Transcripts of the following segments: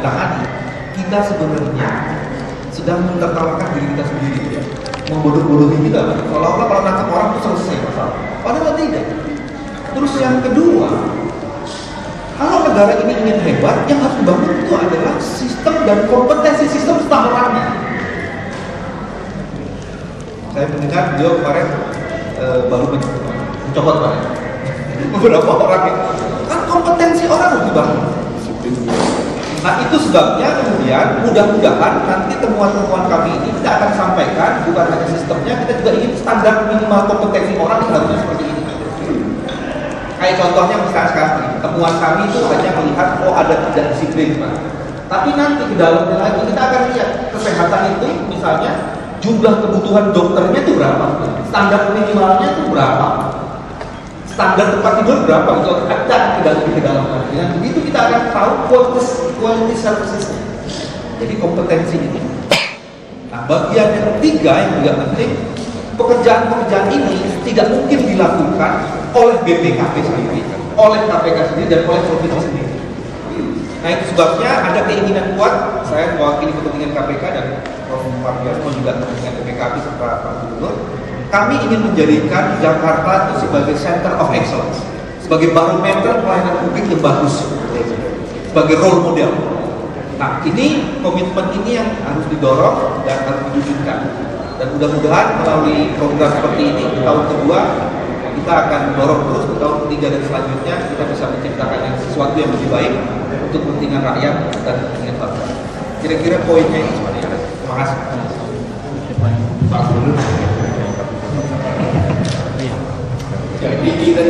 ditangani, kita sebenarnya sedang menertawakan diri kita sendiri, ya. Membodoh-bodohi kita, seolah-olah kalau nangkap orang itu selesai masalah. Padahal tidak. Terus yang kedua, kalau negara ini ingin hebat, yang harus dibangun itu adalah sistem dan kompetensi sistem staf orangnya. Saya mendengar beliau kemarin baru mencoba kemarin beberapa orang yang kan kompetensi orang harus dibangun. Nah itu sebabnya kemudian mudah-mudahan nanti temuan-temuan kami ini kita akan sampaikan bukan hanya sistemnya, kita juga ingin standar minimal kompetensi orang yang harusnya seperti ini. Kayak contohnya misalnya sekarang temuan kami itu hanya melihat ada tidak disiplin, Pak. Tapi nanti ke dalamnya lagi kita akan lihat kesehatan itu misalnya jumlah kebutuhan dokternya itu berapa, standar minimalnya itu berapa, standar tempat tidur berapa, itu akan ke dalam lagi. Dengan begitu kita akan tahu quality services-nya. Jadi kompetensi ini. Nah, bagian yang ketiga yang juga penting, pekerjaan-pekerjaan ini tidak mungkin dilakukan oleh BPKP sendiri, oleh KPK sendiri, dan oleh provinsi sendiri. Nah itu sebabnya ada keinginan kuat, saya mewakili kepentingan KPK dan Prof. Mardiasmo juga kepentingan BPKP serta Pak Gubernur. Kami ingin menjadikan Jakarta itu sebagai center of excellence, sebagai barometer pelayanan publik yang bagus, sebagai role model. Nah ini komitmen ini yang harus didorong dan harus diwujudkan. Dan mudah-mudahan melalui program seperti ini di tahun kedua kita akan dorong terus ke tahun ketiga dan selanjutnya kita bisa menciptakan yang sesuatu yang lebih baik untuk kepentingan rakyat dan kepentingan bangsa. Kira-kira poinnya ini seperti itu. Terima kasih. Pak Gubernur. Jadi kita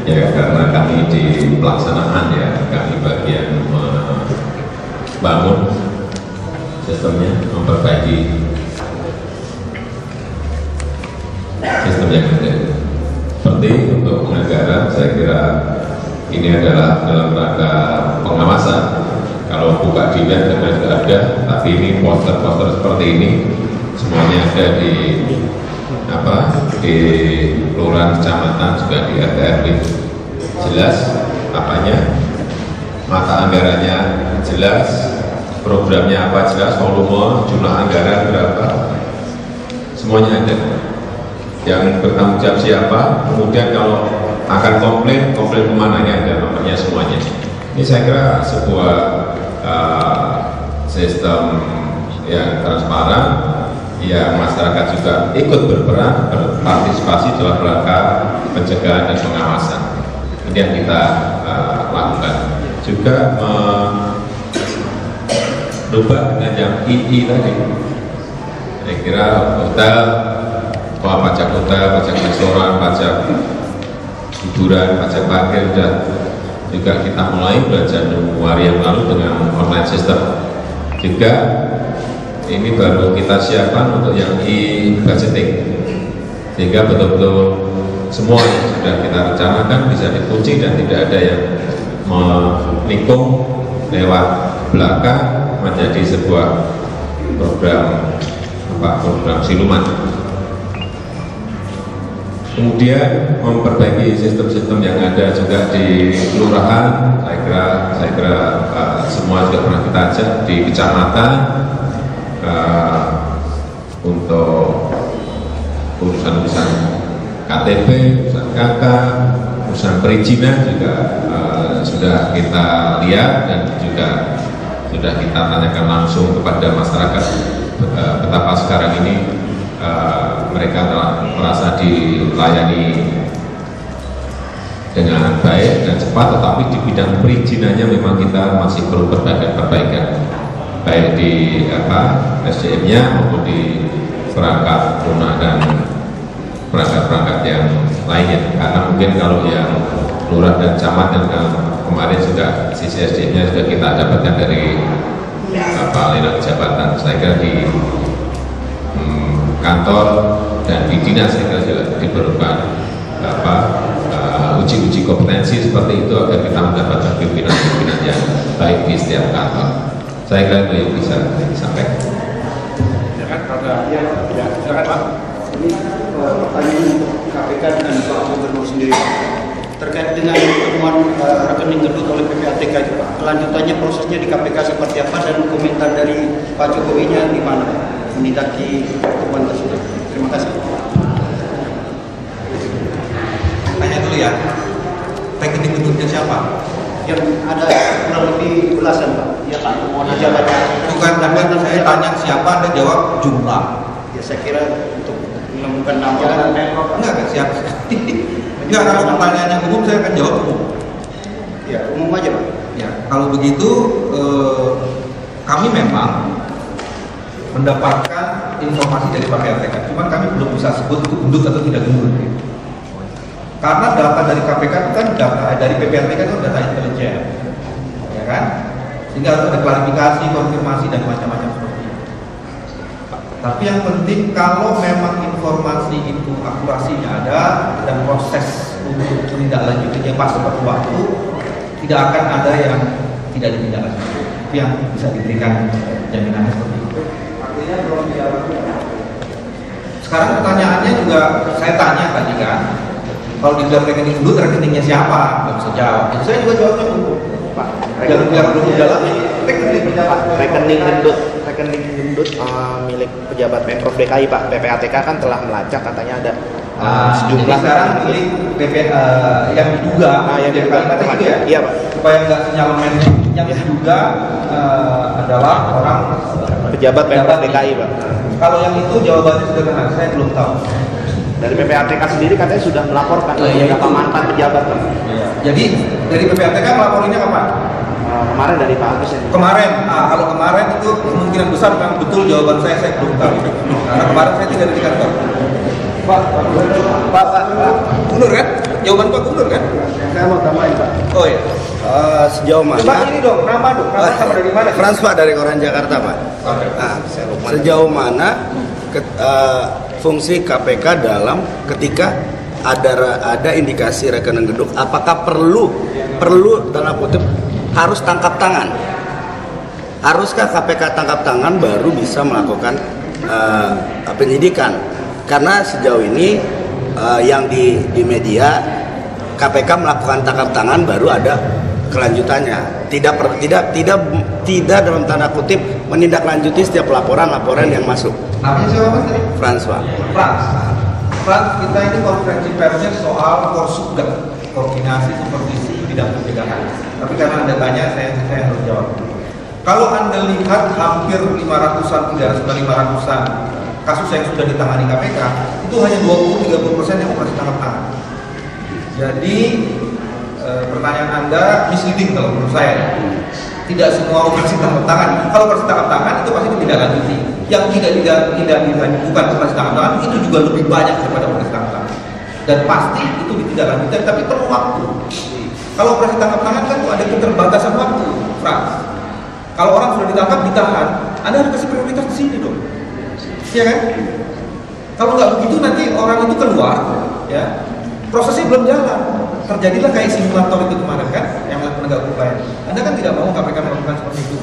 ya karena kami di pelaksanaan ya kami bagian bangun sistemnya, memperbaiki sistem yang ada. Seperti untuk negara, saya kira ini adalah dalam rangka pengawasan. Kalau buka di web sudah ada, tapi ini poster-poster seperti ini semuanya ada di di kelurahan, kecamatan, juga di RT RW. Jelas apanya, mata anggarannya jelas, programnya apa jelas, volume, jumlah anggaran berapa, semuanya ada. Yang bertanggung jawab siapa, kemudian kalau akan komplain kemananya, ada nomornya semuanya. Ini saya kira sebuah sistem yang transparan, yang masyarakat juga ikut berperan, berpartisipasi dalam rangka pencegahan dan pengawasan. Ini yang kita lakukan. Juga merubah dengan yang II tadi. Saya kira hotel, pajak hotel, pajak restoran, pajak hiburan, pajak parkir sudah juga kita mulai belajar Januari yang lalu dengan online system. Juga ini baru kita siapkan untuk yang e-budgeting, sehingga betul-betul semua yang sudah kita rencanakan bisa dikunci dan tidak ada yang menikung lewat belakang menjadi sebuah program siluman. Kemudian memperbaiki sistem-sistem yang ada juga di kelurahan. Saya kira semua juga pernah kita ajak di kecamatan untuk urusan-urusan KTP, urusan KK, urusan perizinan juga sudah kita lihat dan juga sudah kita tanyakan langsung kepada masyarakat betapa sekarang ini mereka merasa dilayani dengan baik dan cepat, tetapi di bidang perizinannya memang kita masih perlu perbaikan, baik di SDM-nya maupun di perangkat lunak dan perangkat-perangkat yang lainnya. Karena mungkin kalau yang lurah dan camat dan kemarin sudah sisi SDM-nya sudah kita dapatkan dari lelang jabatan. Saya kira di kantor dan di dinas saya kira juga diperlukan uji-uji kompetensi seperti itu agar kita mendapatkan pimpinan-pimpinan yang baik di setiap kantor. Saya kira itu yang bisa disampaikan. Silakan Pak. Ini pertanyaan untuk KPK dan Pak Gubernur sendiri terkait dengan penemuan rekening gendut oleh PPATK itu Pak? Kelanjutannya prosesnya di KPK seperti apa dan komentar dari Pak Jokowi-nya gimana menindaki temuan tersebut? Terima kasih. Tanya dulu ya, rekening gendutnya siapa? Yang ada kurang lebih belasan Pak. Ya Pak, temuan jabatnya. Bukan, saya tanya siapa, Anda jawab jumlah. Ya saya kira untuk menemukan nama. Enggak siap. Enggak, kalau pertanyaan yang umum saya akan jawab umum. Ya, umum aja Pak. Ya, kalau begitu kami memang mendapatkan informasi dari PPATK, cuman kami belum bisa sebut itu gendut atau tidak gendut. Karena data dari KPK itu kan data dari PPATK itu data intelijen, ya kan? Sehingga harus ada klarifikasi, konfirmasi dan macam-macam seperti itu. Tapi yang penting kalau memang informasi itu akurasinya ada dan proses untuk menindaklanjutinya pas tepat waktu, tidak akan ada yang tidak ditindaklanjuti. Itu yang bisa diberikan jaminannya seperti itu. Artinya belum dijawab. Sekarang pertanyaannya juga saya tanya tadi kan, kalau dibilang rekening gendut, rekeningnya siapa? Nggak bisa jawab. Jadi saya juga jawabnya umum. Pak, Jangan bilang belum jalan, rekening gendut milik pejabat Pemprov DKI Pak. PPATK kan telah melacak katanya ada sejumlah. Jadi sekarang milik yang diduga, yang diduga itu ya? Iya Pak. Supaya nggak sinyalemen yang diduga adalah orang pejabat Pemprov DKI Pak. Kalau yang itu jawabannya sederhana, saya belum tahu. Dari PPATK sendiri katanya sudah melaporkan beberapa mantan pejabat Pak. Jadi dari PPATK melaporinnya kapan? Kemarin dari Pak Agus ya. Kemarin, kalau kemarin itu kemungkinan besar memang betul jawaban saya belum tahu. Karena kemarin saya tidak di kantor. Pak Gubernur kan? Jawaban Pak Gubernur kan? Saya mau tambahin Pak. Oh iya. Sejauh mana? Coba ini dong, nama sama dari mana? Frans Pak dari Koran Jakarta Pak. Oke. Nah, sejauh mana fungsi KPK dalam ketika ada indikasi rekening gendut, apakah perlu dalam kutip harus tangkap tangan? Haruskah KPK tangkap tangan baru bisa melakukan penyidikan? Karena sejauh ini yang di media KPK melakukan tangkap tangan baru ada kelanjutannya. Tidak dalam tanda kutip menindaklanjuti setiap laporan yang masuk. Namanya siapa Mas tadi? Frans Pak. Frans, kita ini konferensi persnya soal Korsubgat, koordinasi supervisi bidang pencegahan. Tapi karena Anda tanya, saya harus jawab. Kalau Anda lihat hampir 500-an, tidak sekitar 500-an kasus yang sudah ditangani KPK, itu hanya 20-30% yang operasi tangkap tangan. Jadi pertanyaan Anda misleading kalau menurut saya. Tidak semua operasi tangkap tangan. Kalau operasi tangkap tangan itu pasti ditindaklanjuti. Yang tidak bukan operasi tangkap tangan itu juga lebih banyak daripada operasi tangkap tangan. Dan pasti itu ditindaklanjuti, tapi perlu waktu. Kalau operasi tangkap tangan kan ada keterbatasan waktu, Frans. Kalau orang sudah ditangkap, ditahan, Anda harus kasih prioritas di sini dong. Iya kan? Kalau nggak begitu nanti orang itu keluar, ya prosesnya belum jalan. Terjadilah kayak simulator itu kemarin kan, yang penegak hukum lain. Anda kan tidak mau KPK melakukan seperti itu.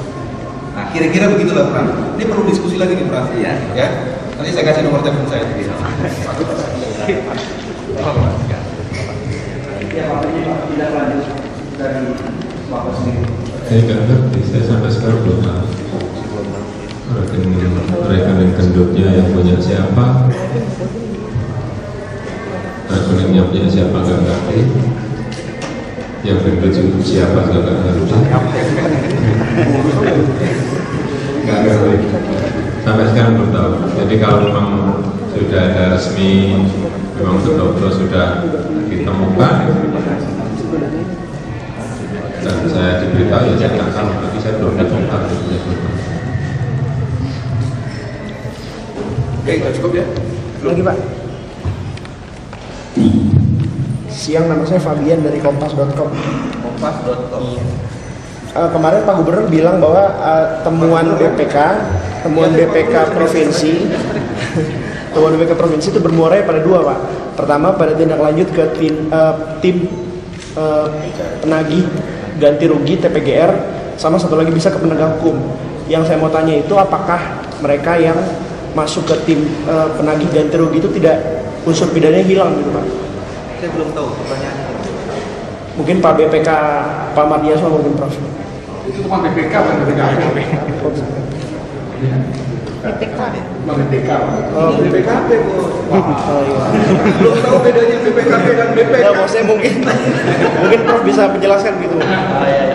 Nah, kira-kira begitulah Frans. Ini perlu diskusi lagi nih Frans. Iya. Ya. Nanti saya kasih nomor telepon saya. Saya nggak ngerti, saya sampai sekarang belum tahu rekening gendutnya yang punya siapa, rekeningnya punya siapa nggak ngerti, yang gendut siapa juga nggak ngerti, nggak ngerti, sampai sekarang belum tahu. Jadi kalau memang sudah ada resmi, memang betul-betul sudah ditemukan dan saya diberitahu ya saya nggak tahu, tapi saya belum ditemukan. Oke, cukup ya. Lagi Pak. Siang, nama saya Fabian dari kompas.com. Kompas.com. Kemarin Pak Gubernur bilang bahwa temuan BPK provinsi itu bermuara pada dua Pak. Pertama pada tindak lanjut ke tim penagih ganti rugi TPGR, sama satu lagi bisa ke penegak hukum. Yang saya mau tanya itu apakah mereka yang masuk ke tim penagih ganti rugi itu tidak unsur pidananya hilang gitu Pak? Saya belum tahu pertanyaannya. Mungkin Pak BPK, Pak Mardiaswa mungkin Prof. Itu cuma BPK bukan BPKP. Cuma BPK. Oh, BPKP Bu. Oh iya. Belum tahu bedanya BPKP dan BPK. Nah, maksudnya mungkin Prof bisa menjelaskan gitu.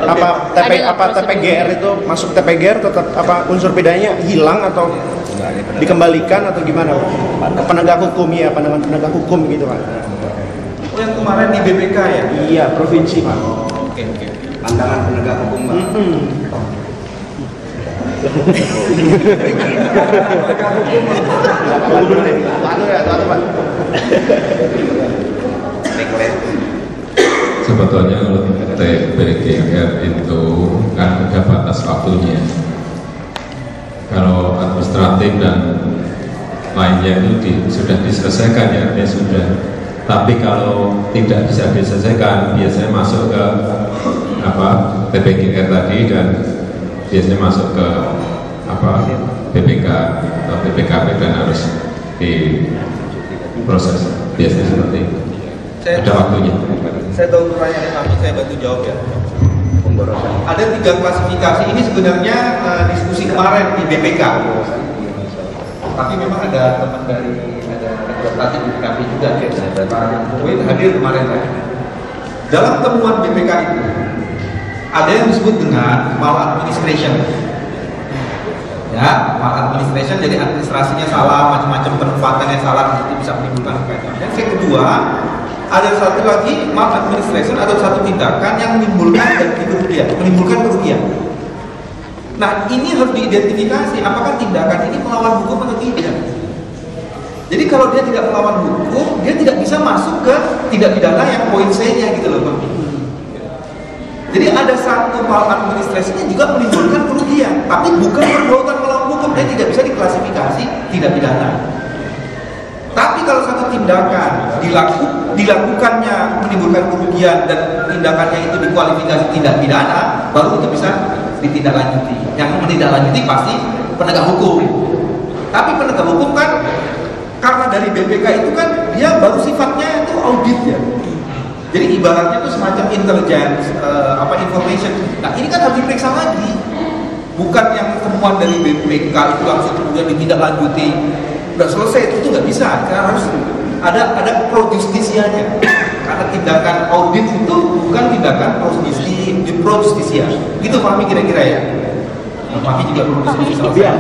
Apa TPGR itu masuk TPGR tetap apa unsur bedanya hilang atau dikembalikan atau gimana Pak? Penegak hukum ya, pandangan penegak hukum gitu Pak. Oh yang kemarin di BPK ya? Iya, provinsi Pak. Oke. Pandangan penegak hukum Pak. Sebetulnya kalau TPGR itu kan ada batas waktunya. Kalau administratif dan lainnya itu sudah diselesaikan ya, artinya sudah. Tapi kalau tidak bisa diselesaikan, biasanya masuk ke TPGR tadi dan biasanya masuk ke BPK atau BPKP dan harus diproses. Biasanya seperti itu. Ada waktunya. Saya tahu pertanyaan kami, saya bantu jawab ya. Ada 3 klasifikasi ini sebenarnya diskusi kemarin di BPK. Tapi memang ada teman dari representatif BPK juga ya. Pak Win hadir kemarin ya. Dalam temuan BPK itu ada yang disebut dengan maladministration. Ya, maladministration jadi administrasinya salah, macam-macam penempatannya salah, itu bisa menimbulkan kekacauan. Yang kedua, ada satu lagi maladministration atau satu tindakan yang menimbulkan kerugian. Nah, ini harus diidentifikasi apakah tindakan ini melawan hukum atau tidak. Jadi kalau dia tidak melawan hukum, dia tidak bisa masuk ke tindak pidana yang poin C-nya gitu loh, Bang. Jadi ada satu maladministrasi yang juga menimbulkan kerugian, tapi bukan perbuatan melawan hukum, dia tidak bisa diklasifikasi tindak pidana. Tapi kalau satu tindakan dilakukannya menimbulkan kerugian dan tindakannya itu dikualifikasi tindak pidana, baru itu bisa ditindaklanjuti. Yang menindaklanjuti pasti penegak hukum. Tapi penegak hukum kan karena dari BPK itu kan dia baru sifatnya itu audit ya. Jadi ibaratnya itu semacam intelligence, information. Nah ini kan harus diperiksa lagi. Bukan yang temuan dari BPK itu langsung kemudian ditindaklanjuti. Udah selesai, itu nggak bisa. Karena harus ada pro justisianya. Karena tindakan audit itu bukan tindakan pro justisia. Gitu Fahmi kira-kira ya. Fahmi juga pro justisia.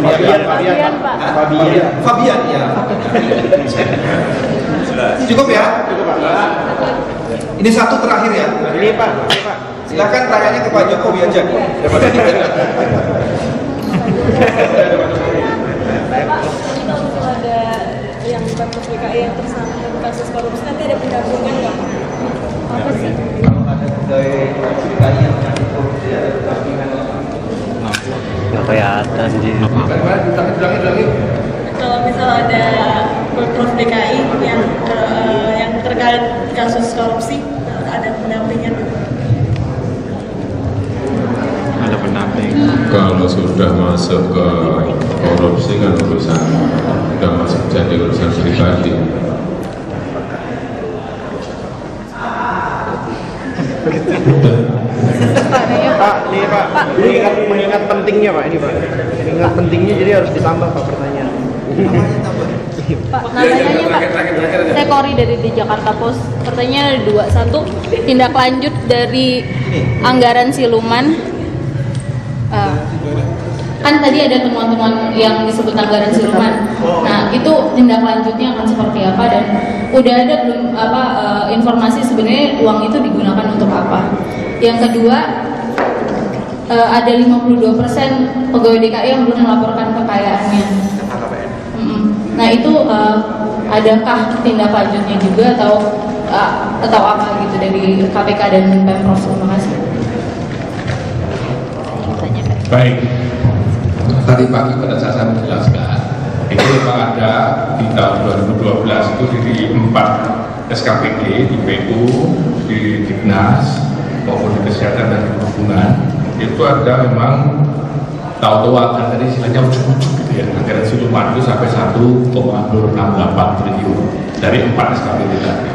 Fabian ya. Cukup ya? Ini satu terakhir ya. Ini Pak. Silakan tanyanya ke Pak Jokowi aja. Ada yang Pemprov DKI yang tersangkut kasus korupsi nanti ada pendampingan nggak? Apa sih? Kalau ada pegawai DKI yang terkait korupsi ada pendampingan. Nggak kelihatan sih. Kalau misal ada Pemprov DKI yang terkait kasus korupsi ada pendampingan. Ada pendamping. Kalau sudah masuk ke korupsi kan urusan sudah masuk jadi urusan pribadi. Pak, nih Pak, mengingat pentingnya Pak ini Pak. Mengingat pentingnya jadi harus ditambah Pak pertanyaan. Pak, namanya Pak, saya Kori dari di Jakarta Post. Pertanyaan ada 2. 1, tindak lanjut dari anggaran siluman. Kan tadi ada temuan-temuan yang disebut anggaran siluman. Nah, itu tindak lanjutnya akan seperti apa dan udah ada belum informasi sebenarnya uang itu digunakan untuk apa? Yang kedua, ada 52% pegawai DKI yang belum melaporkan kekayaannya. Nah itu adakah tindak lanjutnya juga atau apa gitu dari KPK dan Pemprov? Terima kasih. Baik. Tadi pagi pada saat saya menjelaskan, itu memang ada di tahun 2012 itu di 4 SKPD, di PU, di Dinas, maupun di Kesehatan dan Perhubungan, itu ada memang tahu-tahu anggaran tadi istilahnya ujuk-ujuk gitu ya, anggaran siluman itu sampai 1,68 triliun dari 4 SKPD tadi.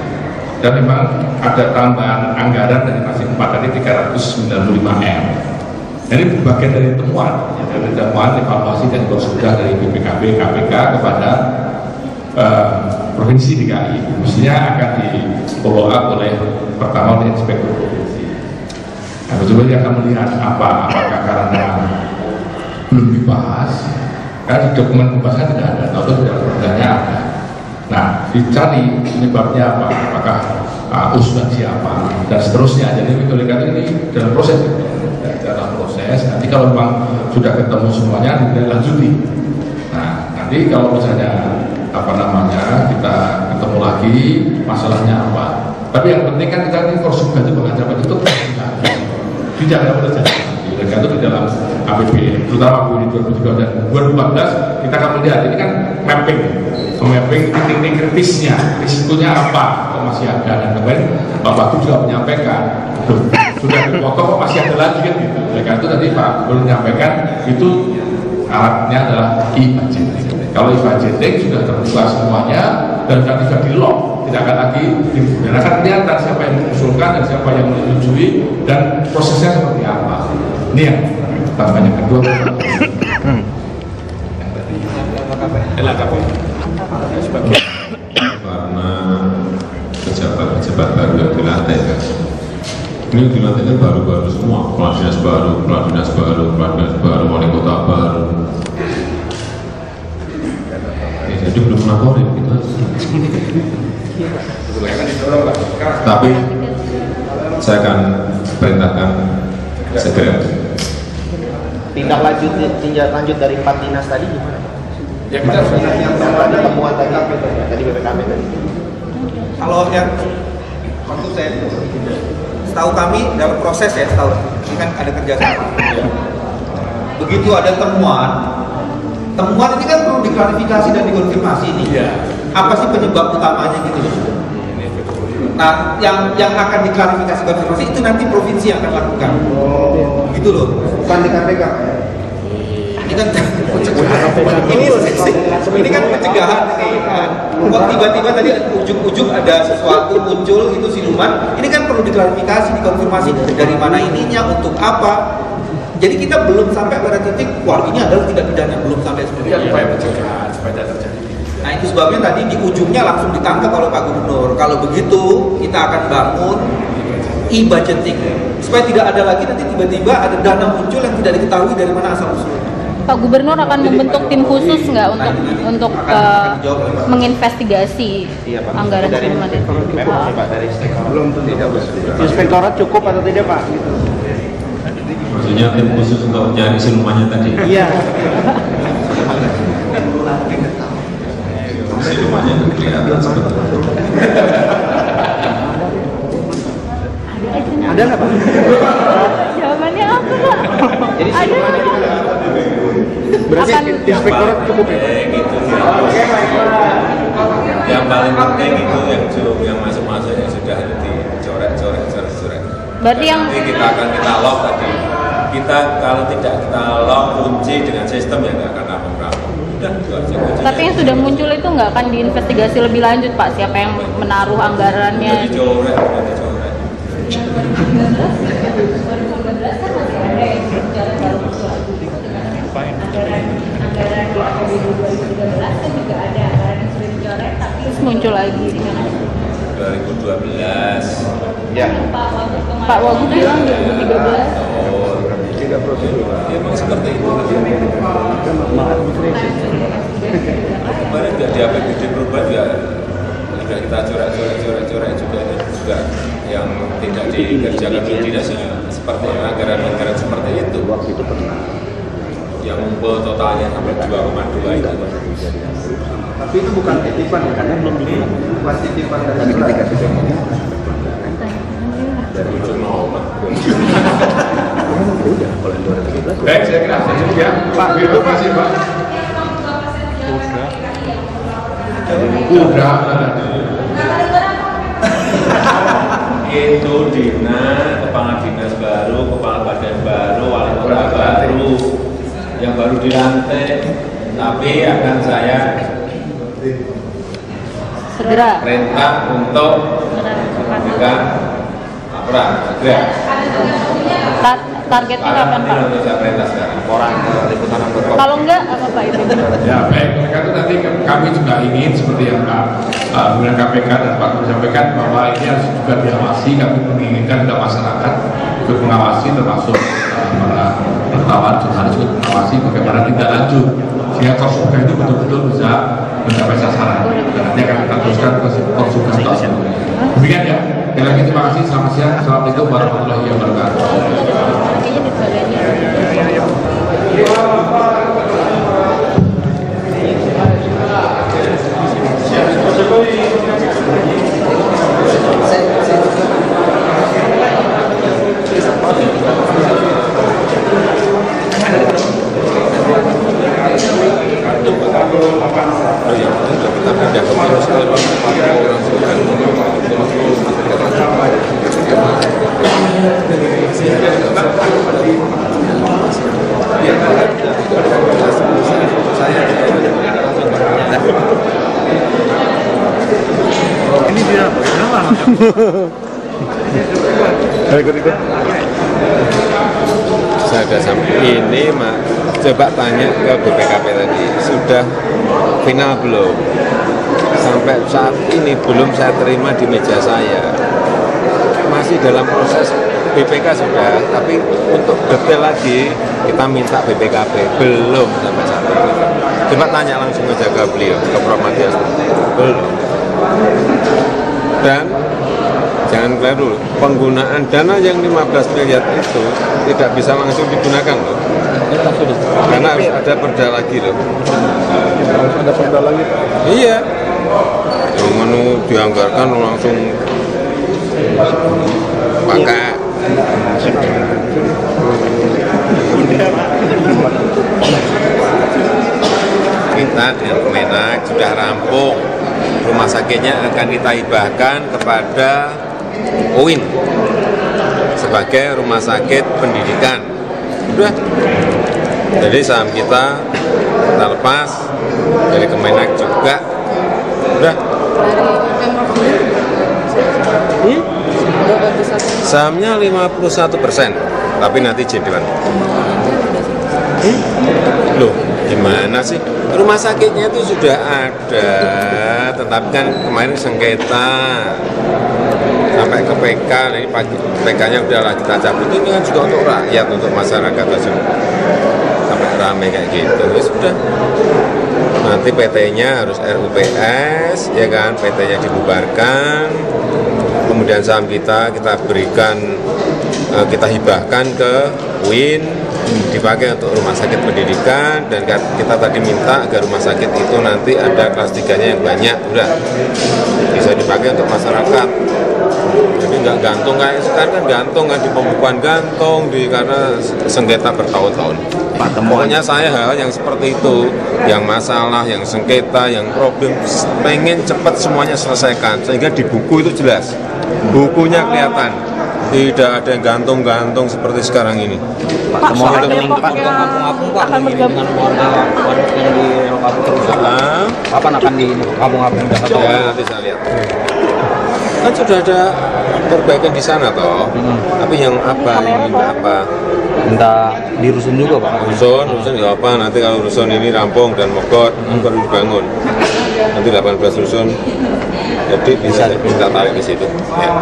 dan memang ada tambahan anggaran dari masing 4 tadi 395M. Ini bagian dari temuan evaluasi dan prosedur dari BPKB KPK kepada Provinsi DKI. Mestinya akan di-follow up oleh pertama oleh Inspektur Provinsi. Nah, betul dia akan melihat apakah karena belum dibahas, karena di dokumen pembahasan tidak ada, atau tidak perdanya ada. Nah, dicari penyebabnya apa, apakah usulan siapa, dan seterusnya. Jadi oleh karena ini dalam proses, nanti kalau memang sudah ketemu semuanya, dilanjuti. Nah, nanti kalau misalnya kita ketemu lagi masalahnya apa. Tapi yang penting kan kita ini korsuga itu pengajaran itu tidak terjadi. Oleh karena itu di dalam APBN, terutama di 2013 dan 2014 kita akan melihat ini kan mapping titik kritisnya, risikonya apa, kok masih ada. Dan kemarin Bapak Gubernur juga menyampaikan, sudah dipotong kok masih ada lagi kan gitu. Oleh karena itu tadi Pak Gubernur menyampaikan itu alatnya adalah e-budgeting. Kalau e-budgeting sudah terbuka semuanya dan sudah di-lock, tidak akan lagi dan akan kelihatan siapa yang mengusulkan dan siapa yang menyetujui dan prosesnya seperti apa. Ini yang tambahnya kedua. Karena pejabat baru yang dilantik kan. Ini dilantiknya baru-baru semua, kepala dinas baru, wali kota baru. Jadi belum melaporin gitu. Tapi saya akan perintahkan segera. Tindak lanjut dari 4 dinas tadi gimana? Ya kita yang tadi temuan tadi BPKB tadi. Kalau yang waktu saya setahu kami dalam proses ya, setahu ini kan ada kerjasama. Begitu ada temuan ini kan perlu diklarifikasi dan dikonfirmasi nih. Apa sih penyebab utamanya gitu loh. Nah, yang akan diklarifikasi konfirmasi itu nanti provinsi yang akan lakukan. Gitu loh. Bukan di KPK. Ini kan ini kan pencegahan nih. Kok tiba-tiba tadi ujung-ujung ada sesuatu muncul itu siluman. Ini kan perlu diklarifikasi, dikonfirmasi dari mana ininya, untuk apa. Jadi kita belum sampai pada titik wah ini adalah tidak pidana, belum sampai seperti itu. Supaya terjadi. Nah itu sebabnya tadi di ujungnya langsung ditangkap oleh Pak Gubernur. Kalau begitu kita akan bangun e-budgeting supaya tidak ada lagi nanti tiba-tiba ada dana muncul yang tidak diketahui dari mana asal usulnya. Pak Gubernur akan membentuk tim khusus nggak untuk menginvestigasi anggaran siluman itu? Belum tentu. Inspektorat cukup atau tidak Pak? Maksudnya tim khusus untuk nyari silumannya tadi? Iya. Silumannya itu kelihatan sebetulnya. Ada nggak Pak? Jawabannya apa Pak? Jadi silumannya di mana? Berarti inspektorat cukup ya? Gitu. Yang paling penting itu yang masuk-masuk yang sudah dicoret. Berarti yang nanti kita lock tadi. Kita kalau tidak kita lock kunci dengan sistem ya nggak akan rampung. Udah itu aja kuncinya. Tapi yang sudah muncul itu nggak akan diinvestigasi lebih lanjut Pak? Siapa yang menaruh anggarannya? Udah dicoret. Terus muncul lagi di mana? 2012. Ya. Pak Wagub bilang 2013. Ya, memang seperti itu. Kemarin juga di APBD perubahan juga kita coret juga yang tidak dikerjakan tidak seperti anggaran seperti itu. Waktu itu pernah. Yang ngumpul totalnya sampai 2,2 itu. Tapi itu bukan titipan ya, karena belum digunakan. Bukan titipan dari ketika sudah dari ujung nomor. Udah, kalau 2013. Baik, saya kira cukup ya. Pak, terima kasih Pak. Udah. Itu kepala dinas baru, kepala badan baru, wali kota baru, yang baru dilantik. Tapi akan saya segera perintah untuk mengajukan laporan segera. Targetnya kapan Pak? Untuk saya perintah sekarang. Kalau enggak apa Pak itu? Ya baik, mereka itu nanti kami juga ingin seperti yang Pimpinan KPK dan Pak Gubernur sampaikan bahwa ini harus juga diawasi. Kami menginginkan juga masyarakat ikut mengawasi, termasuk para wartawan jurnalis ikut mengawasi bagaimana tindak lanjut sehingga Korsuka itu betul-betul bisa mencapai sasaran. Dan nanti akan kita teruskan ke Korsuka. Demikian ya. Sekali lagi terima kasih. Selamat siang. Assalamualaikum warahmatullahi wabarakatuh. Ikut-ikut. Saya sudah sampai ini, Mak. Coba tanya ke BPKP tadi, sudah final belum? Sampai saat ini belum saya terima di meja saya. Masih dalam proses BPK sudah, tapi untuk detail lagi kita minta BPKP belum sampai saat ini. Coba tanya langsung aja ke beliau, ke Prof. Matias. Belum. Dan jangan keliru, penggunaan dana yang 15 miliar itu tidak bisa langsung digunakan loh. Karena harus ada perda lagi loh. Harus ada perda lagi. Iya. Yang menu dianggarkan langsung pakai. Kita dengan Kemenak sudah rampung. Rumah sakitnya akan kita hibahkan kepada UIN sebagai rumah sakit pendidikan. Udah. Jadi saham kita lepas dari Kemenak juga. Udah. Sahamnya 51%, tapi nanti jendewan. Loh, gimana sih? Rumah sakitnya itu sudah ada, tetapi kan kemarin sengketa sampai ke PK, ini PK-nya udahlah kita cabut. Ini kan juga untuk rakyat, untuk masyarakat aja. Sampai rame kayak gitu, ya sudah. Nanti PT-nya harus RUPS, ya kan? PT-nya dibubarkan, kemudian saham kita berikan, kita hibahkan ke UIN, dipakai untuk rumah sakit pendidikan, dan kita tadi minta agar rumah sakit itu nanti ada kelas 3-nya yang banyak, udah bisa dipakai untuk masyarakat. Jadi nggak gantung kayak sekarang kan, gantung kan di pembukuan gantung karena sengketa bertahun-tahun. Pokoknya saya hal yang seperti itu, yang masalah, yang sengketa, yang problem, pengen cepat semuanya selesaikan sehingga di buku itu jelas, bukunya kelihatan. Tidak ada yang gantung-gantung seperti sekarang ini. Pak, soal Depok akan bergabung dengan warga yang di lokasi perusahaan. Kapan akan di kampung-kampung Jakarta? Ya, nanti saya lihat. Kan sudah ada perbaikan di sana toh. Tapi yang apa, yang minta apa? Minta di rusun juga Pak. Rusun nggak apa. Nanti kalau rusun ini rampung dan mogot, baru dibangun. Nanti 18 rusun. Jadi bisa kita tarik ke situ. Ya.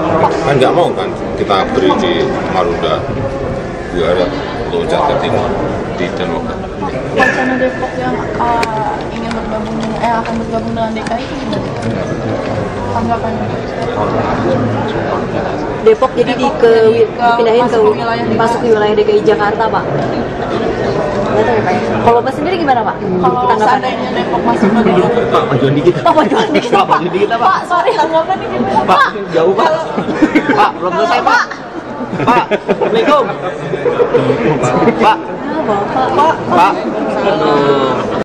Kan nggak mau kan kita beri di Marunda, Buara, atau Jakarta Timur di Denwoker. Wacana Depok yang ingin bergabung, akan bergabung dengan DKI itu gimana? Tanggapannya? Depok jadi dipindahin ke masuk ke wilayah DKI Jakarta Pak. Kalau Pak sendiri gimana Pak? Kalau seandainya Depok masuk ke Pak, majuan dikit. Pak, majuan dikit. Pak, majuan dikit Pak. Pak, sorry, tanggapannya gimana? Pak, jauh Pak. Pak, belum selesai Pak. Pak, Assalamualaikum. Pak. Bapak. Pak. Aduh.